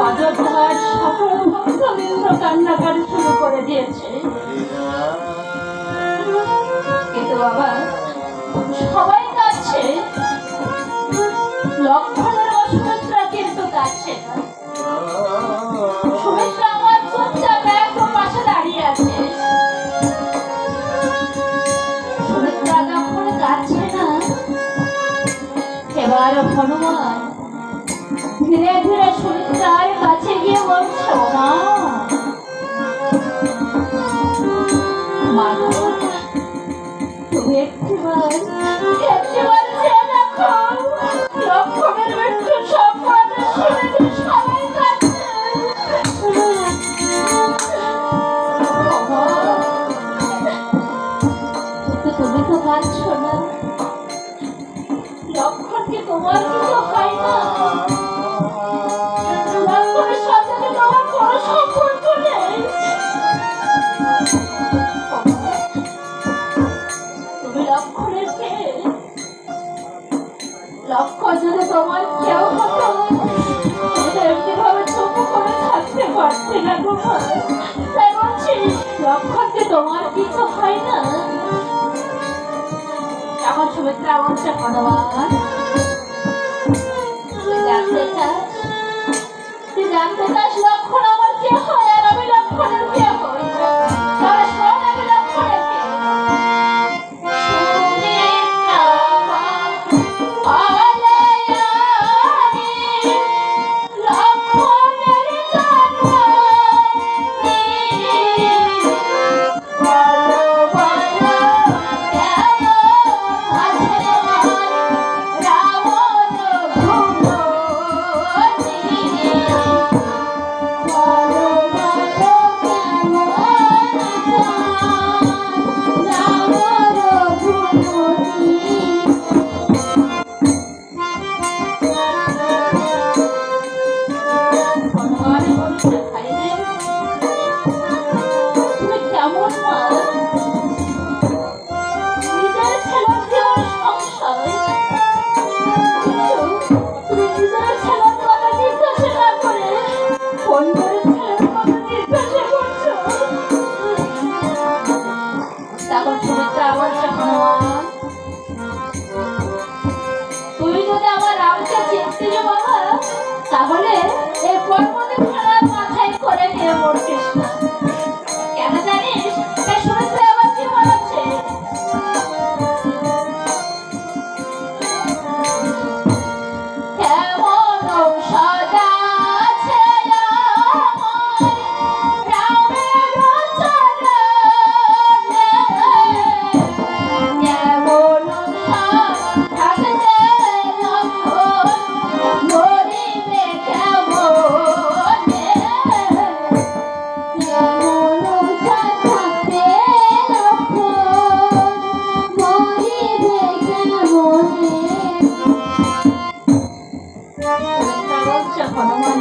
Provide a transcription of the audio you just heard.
অযোধ্যার সকল ভক্তবৃন্দ কান্নাকাটি শুরু করে দিয়েছে, কিন্তু বাবা সবাই কাঁদছে, লক্ষণের সুমিত্রা কিন্তু কাঁদছে না। সুমিত্রা আমার চুপচাপ একদম পাশে দাঁড়িয়ে আছে। সুমিত্রা যখন কাঁদছে না, এবার হনুমান ধীরে ধীরে সুমিত্রার কাছে গিয়ে বলছে, মা তুমি একটিবার চেয়ে দেখো, লক্ষণের মৃত্যু সংবাদ শুনে সবাই কাঁদছে। তুমি তো কাঁদছো না, লক্ষণকে তোমার কিছু হয় না, লক্ষণের সাথে তোমার কোনো সম্পর্ক নেই। তুমি লক্ষণের কে? লক্ষণ যদি তোমার কেউ হতো এমনি ভাবে চুপ করে থাকতে পারতে না গো। তাই বলছি লক্ষণকে তোমার কিছু হয় না। আমার সুমিত্রা বলছে, হনুমান তুই জানতে চাস লক্ষণ আমার কে হয় আর আমি লক্ষণের কে হই? তাহলে শোন, আমি লক্ষণের কে। তুই যদি আমার রামকে চিনতি রে বাবা, তাহলে এই পর্বতে খেলার মাথায় করে নিয়ে মরছিস না। কেন জানিস? শুনেছে আবার কি বলেছে? হনুমান